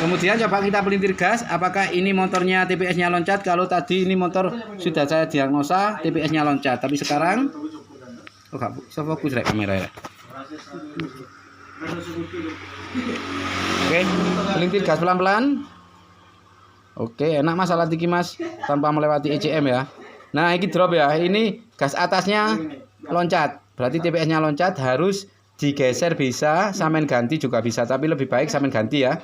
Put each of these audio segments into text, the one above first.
Kemudian coba kita pelintir gas, apakah ini motornya TPS-nya loncat. Kalau tadi ini motor sudah saya diagnosa TPS-nya loncat, tapi sekarang fokus rek kamera ya. Oke, pelintir gas pelan-pelan. Oke, enak Mas alat iki Mas, tanpa melewati ECM ya. Nah, ini drop ya. Ini gas atasnya loncat. Berarti TPS-nya loncat, harus digeser bisa, sampean ganti juga bisa, tapi lebih baik sampean ganti ya.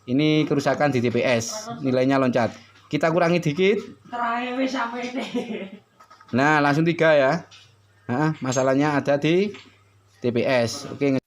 Ini kerusakan di TPS, nilainya loncat. Kita kurangi dikit. Nah, langsung 3 ya. Nah, masalahnya ada di TPS. Oke.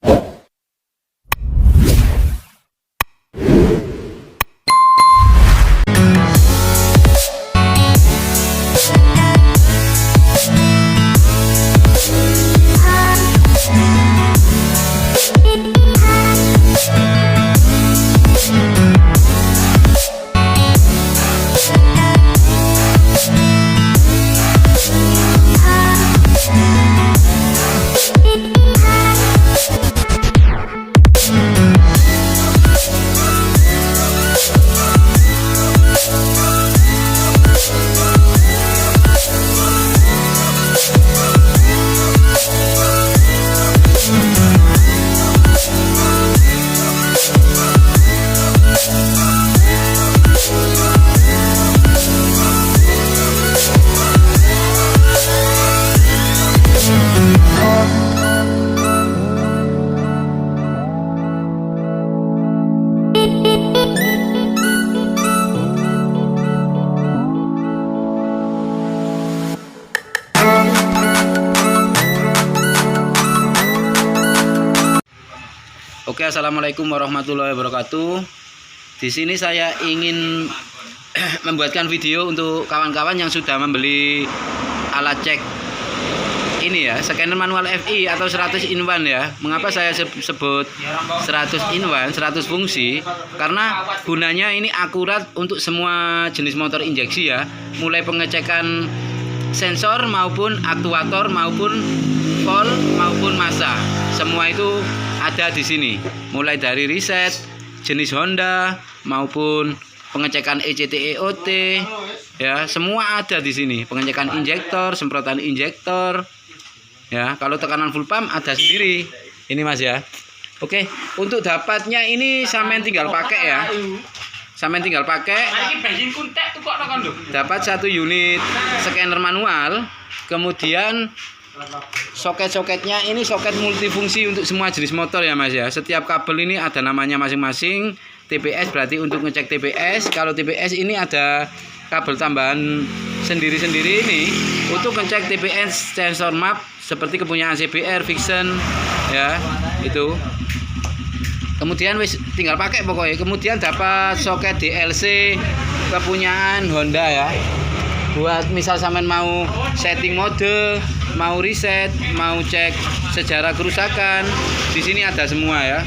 Oke, assalamualaikum warahmatullahi wabarakatuh. Di sini saya ingin membuatkan video untuk kawan-kawan yang sudah membeli alat cek ini ya, scanner manual FI atau 100 in 1 ya. Mengapa saya sebut 100 in 1, 100 fungsi? Karena gunanya ini akurat untuk semua jenis motor injeksi ya. Mulai pengecekan sensor maupun aktuator maupun volt maupun massa. Semua itu ada di sini. Mulai dari riset, jenis Honda maupun pengecekan ECT EOT ya, semua ada di sini. Pengecekan injektor, semprotan injektor. Ya, kalau tekanan full pump ada sendiri. Ini Mas ya. Oke, untuk dapatnya ini sampean tinggal pakai ya. Sampean tinggal pakai. Dapat 1 unit scanner manual, kemudian soket-soketnya ini soket multifungsi untuk semua jenis motor ya Mas ya. Setiap kabel ini ada namanya masing-masing. TPS berarti untuk ngecek TPS. Kalau TPS ini ada kabel tambahan sendiri-sendiri ini untuk ngecek TPS sensor map seperti kepunyaan CBR, Vixen ya, itu. Kemudian wis tinggal pakai pokoknya. Kemudian dapat soket DLC kepunyaan Honda ya. Buat misal sampean mau setting mode, mau reset, mau cek sejarah kerusakan, di sini ada semua ya.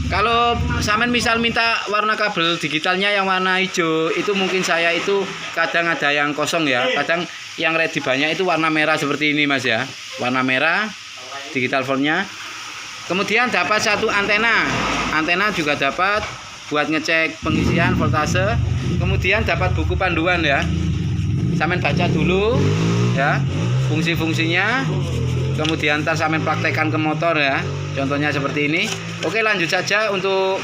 Kalau sampean misal minta warna kabel digitalnya yang warna hijau, itu mungkin saya itu kadang ada yang kosong ya, kadang yang ready banyak itu warna merah seperti ini Mas ya. Warna merah digital fontnya. Kemudian dapat 1 antena. Antena juga dapat buat ngecek pengisian voltase. Kemudian dapat buku panduan ya. Sampean baca dulu ya fungsi-fungsinya, kemudian ntar sampean praktekkan ke motor ya, contohnya seperti ini. Oke, lanjut saja untuk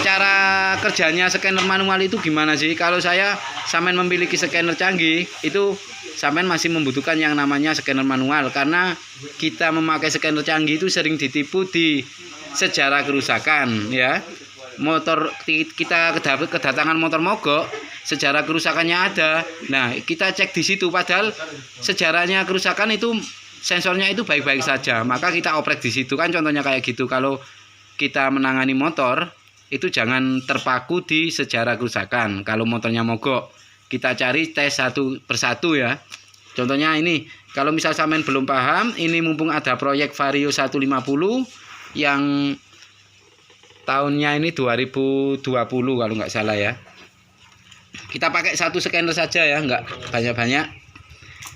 cara kerjanya scanner manual itu gimana sih. Kalau saya sampean memiliki scanner canggih, itu sampean masih membutuhkan yang namanya scanner manual, karena kita memakai scanner canggih itu sering ditipu di sejarah kerusakan ya. Motor kita kedatangan motor mogok, sejarah kerusakannya ada. Nah, kita cek di situ, padahal sejarahnya kerusakan itu sensornya itu baik-baik saja. Maka kita oprek di situ kan, contohnya kayak gitu. Kalau kita menangani motor itu jangan terpaku di sejarah kerusakan. Kalau motornya mogok, kita cari tes satu persatu ya. Contohnya ini, kalau misal sampean belum paham, ini mumpung ada proyek Vario 150 yang tahunnya ini 2020 kalau nggak salah ya. Kita pakai 1 scanner saja ya, nggak banyak-banyak.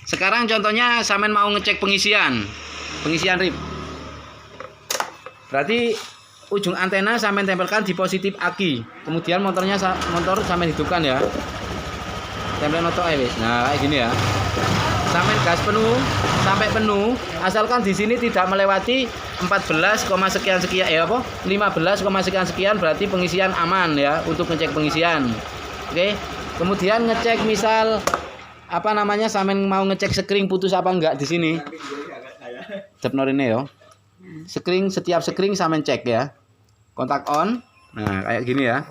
Sekarang contohnya sampean mau ngecek pengisian RIP. Berarti ujung antena sampai tempelkan di positif aki. Kemudian motor sampai hidupkan ya. Tempel noto wis. Nah, kayak gini ya. Sampai gas penuh sampai penuh, asalkan di sini tidak melewati 14, sekian ya apa? 15, sekian berarti pengisian aman ya untuk ngecek pengisian. Oke. Kemudian ngecek misal apa namanya sampean mau ngecek sekring putus apa enggak di sini. Depnorine ya. Setiap sekring sampean cek ya. Kontak on. Nah, kayak gini ya.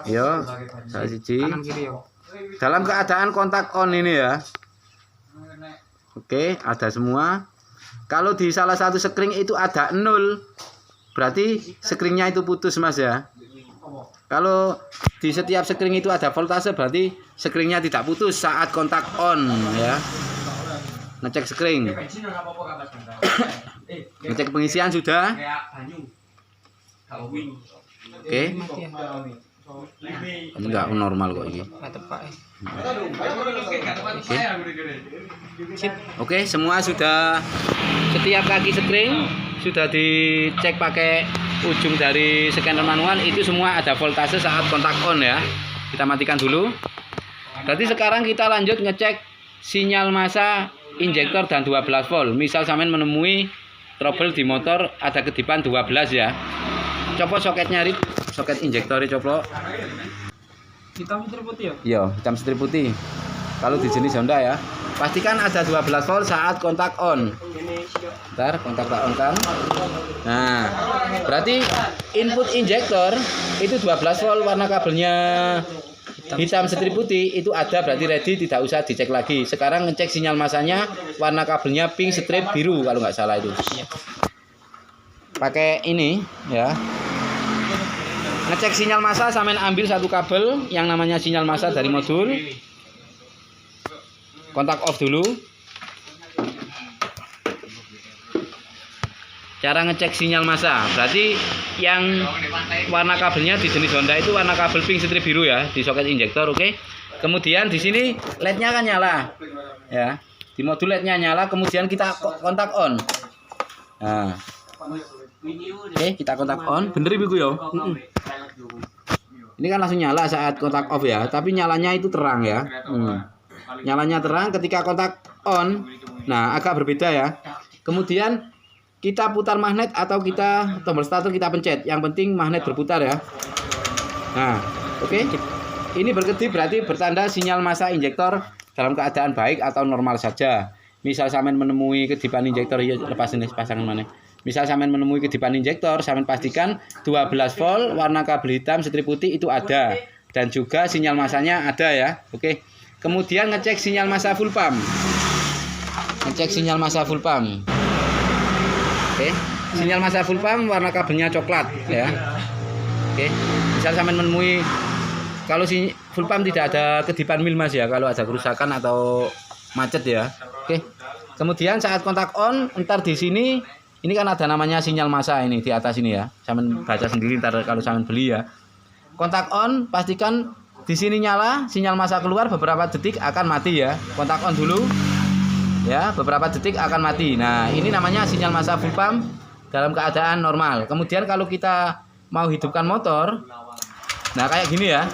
Yo, saya siji. Dalam keadaan kontak on ini ya. Oke, ada semua. Kalau di salah satu sekring itu ada 0, berarti sekringnya itu putus Mas ya. Kalau di setiap sekring itu ada voltase, berarti sekringnya tidak putus saat kontak on ya. Ngecek sekring. Ngecek pengisian sudah. Oke. Ini enggak normal kok ini. Oke, semua sudah, setiap kaki sekring sudah dicek pakai ujung dari scanner manual, itu semua ada voltase saat kontak on ya. Kita matikan dulu. Berarti sekarang kita lanjut ngecek sinyal massa injektor dan 12 volt. Misal sampean menemui trouble di motor ada kedipan 12 ya. Copot soketnya, Rip. Soket injektornya coplok. Hitam strip putih ya? Iya, hitam strip putih. Kalau di jenis Honda ya, pastikan ada 12 volt saat kontak on. Bentar, kontak on kan. Nah, berarti input injektor itu 12 volt, warna kabelnya hitam strip putih itu ada, berarti ready, tidak usah dicek lagi. Sekarang ngecek sinyal masanya, warna kabelnya pink strip biru kalau nggak salah itu. Pakai ini ya. Ngecek sinyal massa, sampean ambil satu kabel yang namanya sinyal massa dari modul. Kontak off dulu. Cara ngecek sinyal massa, berarti yang warna kabelnya di jenis Honda itu warna kabel pink strip biru ya, di soket injektor, oke. Kemudian di sini LED-nya kan nyala. Ya. Di modul LED-nya nyala, kemudian kita kontak on. Nah. Oke, kita kontak on. Bener Ibu ya? Ini kan langsung nyala saat kontak off ya, tapi nyalanya itu terang ya. Nyalanya terang ketika kontak on. Nah, agak berbeda ya. Kemudian kita putar magnet atau kita tombol starter kita pencet. Yang penting magnet berputar ya. Nah, oke. Ini berkedip berarti bertanda sinyal massa injektor dalam keadaan baik atau normal saja. Misal sampean menemui kedipan injektor, ya lepas ini pasangan mana. Misal sampean menemui kedipan injektor, sampean pastikan 12 volt, warna kabel hitam strip putih itu ada, dan juga sinyal massanya ada ya. Oke. Kemudian ngecek sinyal massa full pump. Ngecek sinyal massa full pump. Oke. Sinyal massa full pump warna kabelnya coklat ya. Oke. Misal sampean menemui, kalau si full pump tidak ada kedipan mil Mas ya, kalau ada kerusakan atau macet ya. Oke. Kemudian saat kontak on, entar di sini ini kan ada namanya sinyal massa ini di atas ini ya. Sampean baca sendiri ntar kalau sampean beli ya. Kontak on, pastikan di sini nyala, sinyal massa keluar beberapa detik akan mati ya. Kontak on dulu. Ya, beberapa detik akan mati. Nah, ini namanya sinyal massa full pump dalam keadaan normal. Kemudian kalau kita mau hidupkan motor, nah kayak gini ya.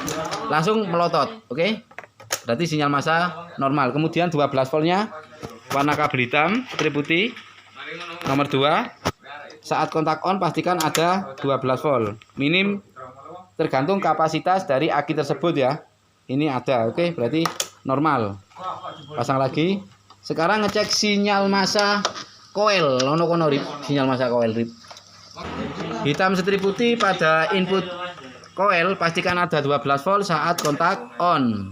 Langsung melotot, oke? Berarti sinyal massa normal. Kemudian 12 voltnya warna kabel hitam, strip putih. Nomor 2, saat kontak on pastikan ada 12 volt. Minim tergantung kapasitas dari aki tersebut ya. Ini ada, oke, berarti normal. Pasang lagi. Sekarang ngecek sinyal massa coil. Kono Rip, sinyal massa coil Rip. Hitam strip putih pada input coil pastikan ada 12 volt saat kontak on.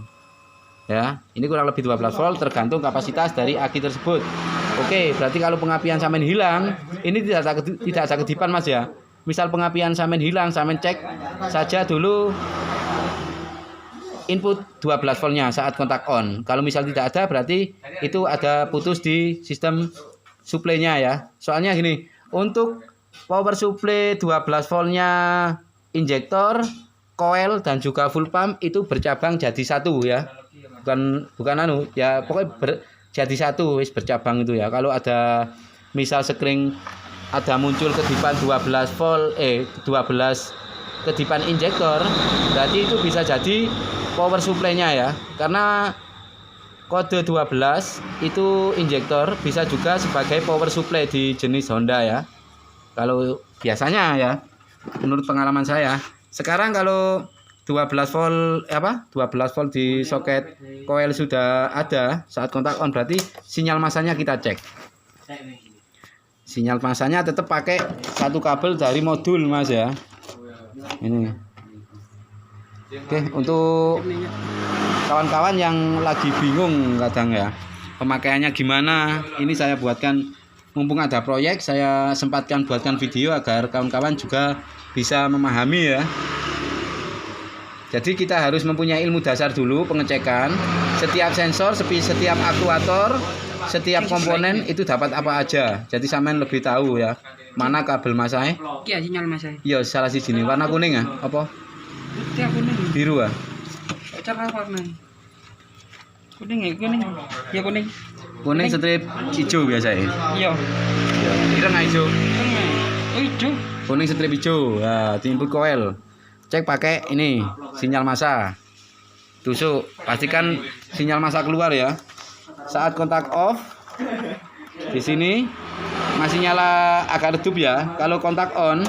Ya, ini kurang lebih 12 volt tergantung kapasitas dari aki tersebut. Oke, berarti kalau pengapian sampean hilang, ini tidak ada kedipan Mas ya. Misal pengapian sampean hilang, sampean cek saja dulu input 12 voltnya saat kontak on. Kalau misal tidak ada, berarti itu ada putus di sistem suplainya ya. Soalnya gini, untuk power supply 12 voltnya injektor, coil dan juga full pump itu bercabang jadi satu ya. Bukan anu ya, pokoknya jadi satu, wis bercabang itu ya. Kalau ada misal sekring ada muncul kedipan 12 volt 12 kedipan injektor, berarti itu bisa jadi power supply-nya ya. Karena kode 12 itu injektor bisa juga sebagai power supply di jenis Honda ya. Kalau biasanya ya, menurut pengalaman saya. Sekarang kalau 12 volt 12 volt di soket coil sudah ada saat kontak on, berarti sinyal masanya kita cek. Sinyal masanya tetap pakai satu kabel dari modul Mas ya. Ini. Oke, untuk kawan-kawan yang lagi bingung kadang ya, pemakaiannya gimana, ini saya buatkan, mumpung ada proyek saya sempatkan buatkan video agar kawan-kawan juga bisa memahami ya. Jadi kita harus mempunyai ilmu dasar dulu, pengecekan setiap sensor, setiap aktuator, setiap komponen itu dapat apa aja. Jadi sampean lebih tahu ya, mana kabel masanya. Iya, sinyal masanya. Iya, salah siji ini warna kuning ya, apa? Iya, kuning. Biru ah. Cara warna. Kuning ya, kuning. Ya kuning. Kuning strip hijau biasa ya. Iya. Iya, ireng hijau. Oh, hijau. Kuning strip hijau. Nah, di input coil. Cek pakai ini sinyal massa. Tusuk, pastikan sinyal massa keluar ya. Saat kontak off, di sini masih nyala agak redup ya. Kalau kontak on,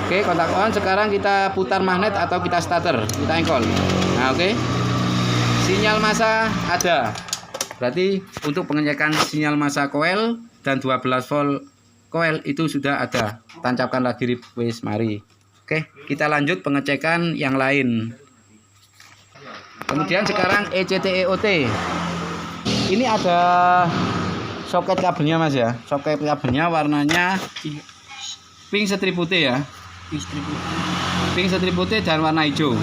oke, kontak on. Sekarang kita putar magnet atau kita starter, kita engkol. Nah, oke. Sinyal massa ada. Berarti untuk pengecekan sinyal massa coil dan 12 volt coil itu sudah ada. Tancapkan lagi wis, mari. Oke, kita lanjut pengecekan yang lain. Kemudian sekarang ECT-EOT. Ini ada soket kabelnya Mas ya. Soket kabelnya warnanya pink setrip putih ya. Pink setrip putih dan warna hijau.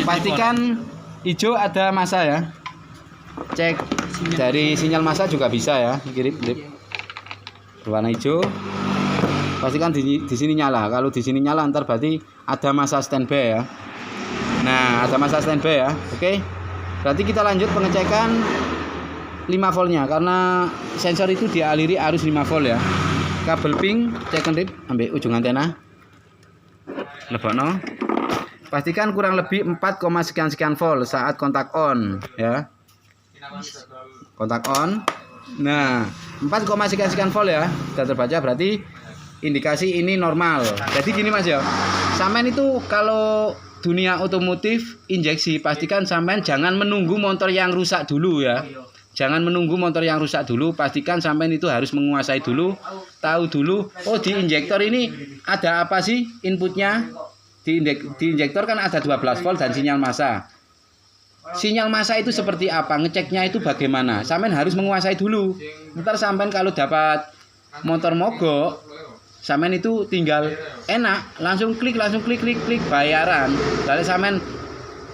Pastikan hijau ada massa ya. Cek dari sinyal massa juga bisa ya. Grip. Warna hijau. Pastikan di sini nyala. Kalau di sini nyala ntar berarti ada massa standby ya. Nah, ada massa standby ya. Oke. Berarti kita lanjut pengecekan 5 voltnya karena sensor itu dialiri arus 5 volt ya. Kabel pink cek rip ambil ujung antena. Lebokno. Pastikan kurang lebih 4, sekian volt saat kontak on ya. Kontak on. Nah, 4, sekian volt ya. Sudah terbaca berarti indikasi ini normal. Jadi gini Mas ya. Sampean itu kalau dunia otomotif injeksi, pastikan sampean jangan menunggu motor yang rusak dulu ya. Jangan menunggu motor yang rusak dulu, pastikan sampean itu harus menguasai dulu, tahu dulu, oh di injektor ini ada apa sih inputnya? Di injektor kan ada 12 volt dan sinyal massa. Sinyal massa itu seperti apa? Ngeceknya itu bagaimana? Sampean harus menguasai dulu. Ntar sampean kalau dapat motor mogok, sampean itu tinggal enak, langsung klik bayaran. Lalu sampean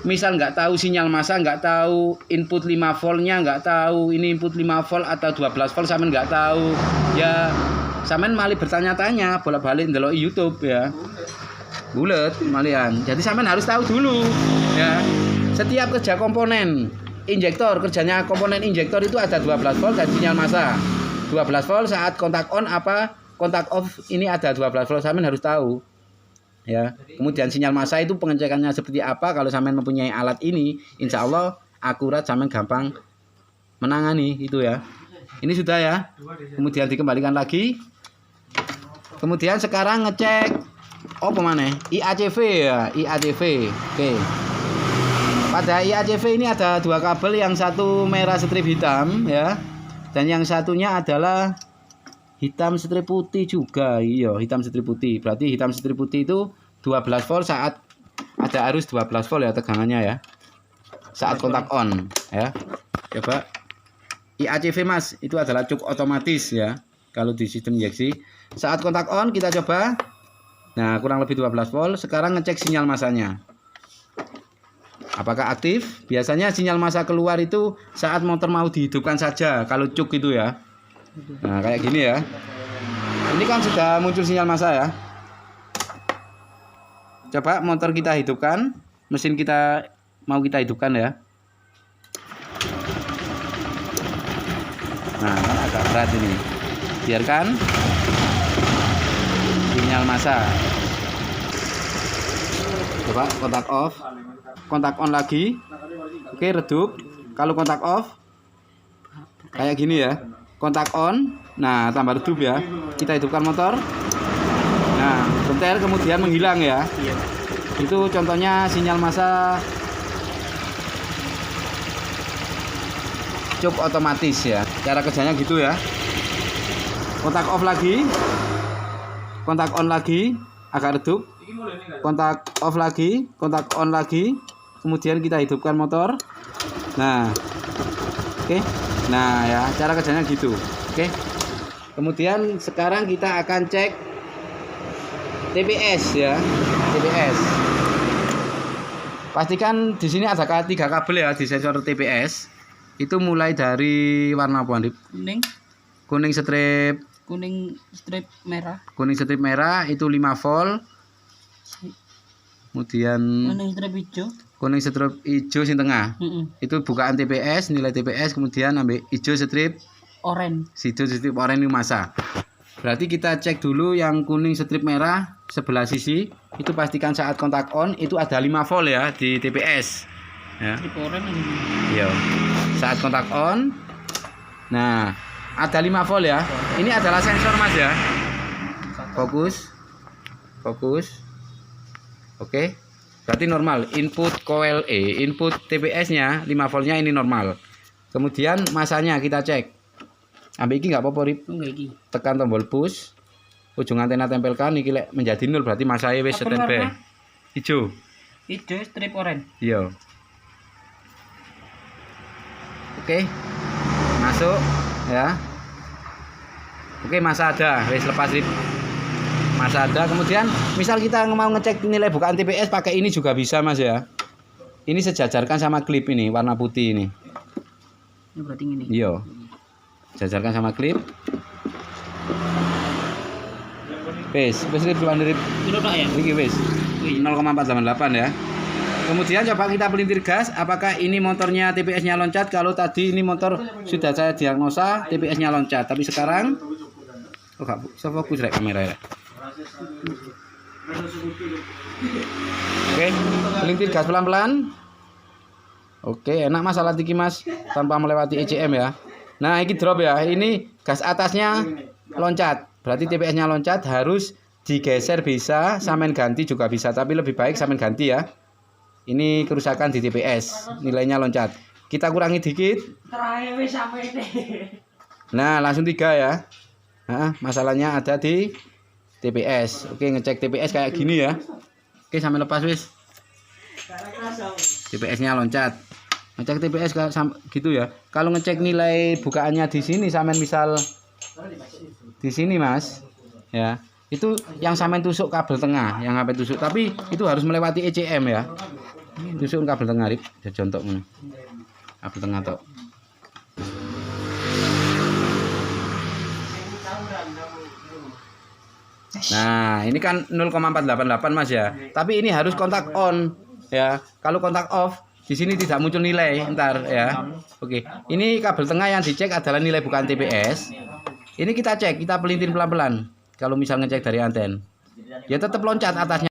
misal nggak tahu sinyal massa, nggak tahu input 5 voltnya, nggak tahu ini input 5 volt atau 12 volt, sampean nggak tahu. Ya sampean malah bertanya-tanya, bolak-balik ndelok YouTube ya. Bulet malian. Jadi sampean harus tahu dulu ya. Setiap kerja komponen injektor, kerjanya komponen injektor itu ada 12 volt dan sinyal massa. 12 volt saat kontak on apa kontak off ini ada 12 volt, sampean harus tahu ya. Kemudian sinyal massa itu pengecekannya seperti apa, kalau sampean mempunyai alat ini insya Allah akurat, sampean gampang menangani itu ya. Ini sudah ya. Kemudian dikembalikan lagi. Kemudian sekarang ngecek mana? IACV ya, IACV. Oke. Pada IACV ini ada 2 kabel, yang satu merah strip hitam ya. Dan yang satunya adalah hitam strip putih juga. Iya, hitam strip putih. Berarti hitam strip putih itu 12 volt saat ada arus 12 volt ya tegangannya ya. Saat kontak on ya. Coba IACV Mas, itu adalah cuk otomatis ya. Kalau di sistem injeksi saat kontak on kita coba. Nah, kurang lebih 12 volt. Sekarang ngecek sinyal massanya. Apakah aktif? Biasanya sinyal massa keluar itu saat motor mau dihidupkan saja. Kalau cuk itu ya. Nah, kayak gini ya. Ini kan sudah muncul sinyal massa ya. Coba motor kita hidupkan, mesin kita mau kita hidupkan ya. Nah, kan agak berat ini. Biarkan. sinyal massa. Coba kontak off, kontak on lagi. Oke, redup. Kalau kontak off kayak gini ya, kontak on, nah tambah redup ya. Kita hidupkan motor. Nah, bentar kemudian menghilang ya. Itu contohnya sinyal massa cup otomatis ya. Cara kerjanya gitu ya. Kontak off lagi, kontak on lagi, agak redup. Kontak off lagi, kontak on lagi. Kemudian kita hidupkan motor. Nah, oke. Nah ya, cara kerjanya gitu. Oke. Kemudian sekarang kita akan cek TPS ya. TPS. Pastikan di sini ada 3 kabel ya di sensor TPS. Itu mulai dari warna apa, Andip? Kuning strip. Kuning strip merah. Kuning strip merah itu 5 volt. Kemudian Kuning strip hijau. kuning strip hijau sing tengah. Itu bukaan TPS, nilai TPS, kemudian ambil hijau strip Orange. hijau strip oranye massa. Berarti kita cek dulu yang kuning strip merah sebelah sisi. Itu pastikan saat kontak on itu ada 5 volt ya di TPS. Ya. Strip orange. Iya. Saat kontak on. Nah, ada 5 volt ya. Ini adalah sensor Mas ya. Fokus. Fokus. Oke. Berarti normal. Input coil input TPS-nya 5 voltnya ini normal. Kemudian masanya kita cek. Ambil iki enggak apa-apa, Rip. Enggak iki. Tekan tombol push. Ujung antena tempelkan iki lek menjadi 0 berarti masanya wis standby. Hijau. Hijau strip orange. Iya. Oke. Masuk ya. Oke, masa ada. Wis lepas, Rip. Masa ada. Kemudian misal kita mau ngecek nilai bukaan TPS pakai ini juga bisa Mas ya. Ini sejajarkan sama klip ini warna putih ini. Ini berarti ini. Iya. Sejajarkan sama klip. Wis Rip bulan Rip. Itu tak ya? Iki wis. 0,488 ya. Kemudian coba kita pelintir gas, apakah ini motornya TPS-nya loncat? Kalau tadi ini motor sudah saya diagnosa TPS-nya loncat, tapi sekarang oh gak bisa fokus rek kamera ya. Oke, pelintir gas pelan-pelan. Oke, enak Mas alat iki Mas, tanpa melewati ECM ya. Nah, ini drop ya. Ini gas atasnya loncat. Berarti TPS-nya loncat, harus digeser bisa, samen ganti juga bisa, tapi lebih baik samen ganti ya. Ini kerusakan di TPS, nilainya loncat. Kita kurangi dikit. Nah, langsung 3 ya. Nah, masalahnya ada di TPS. Oke, ngecek TPS kayak gini ya. Oke, sampai lepas wis. TPS-nya loncat. Ngecek TPS gitu ya. Kalau ngecek nilai bukaannya di sini, sampean misal di sini Mas, ya. Itu yang sampean tusuk kabel tengah, yang sampai tusuk. Tapi itu harus melewati ECM ya. Tusuk kabel tengah, Rip. Ya contok ngono. Kabel tengah tok. Nah, ini kan 0,488 Mas ya. Tapi ini harus kontak on ya. Kalau kontak off di sini tidak muncul nilai ntar ya. Oke. Ini kabel tengah yang dicek adalah nilai bukan TPS. Ini kita cek, kita pelintir pelan-pelan. Kalau misal ngecek dari anten, ya tetap loncat atasnya.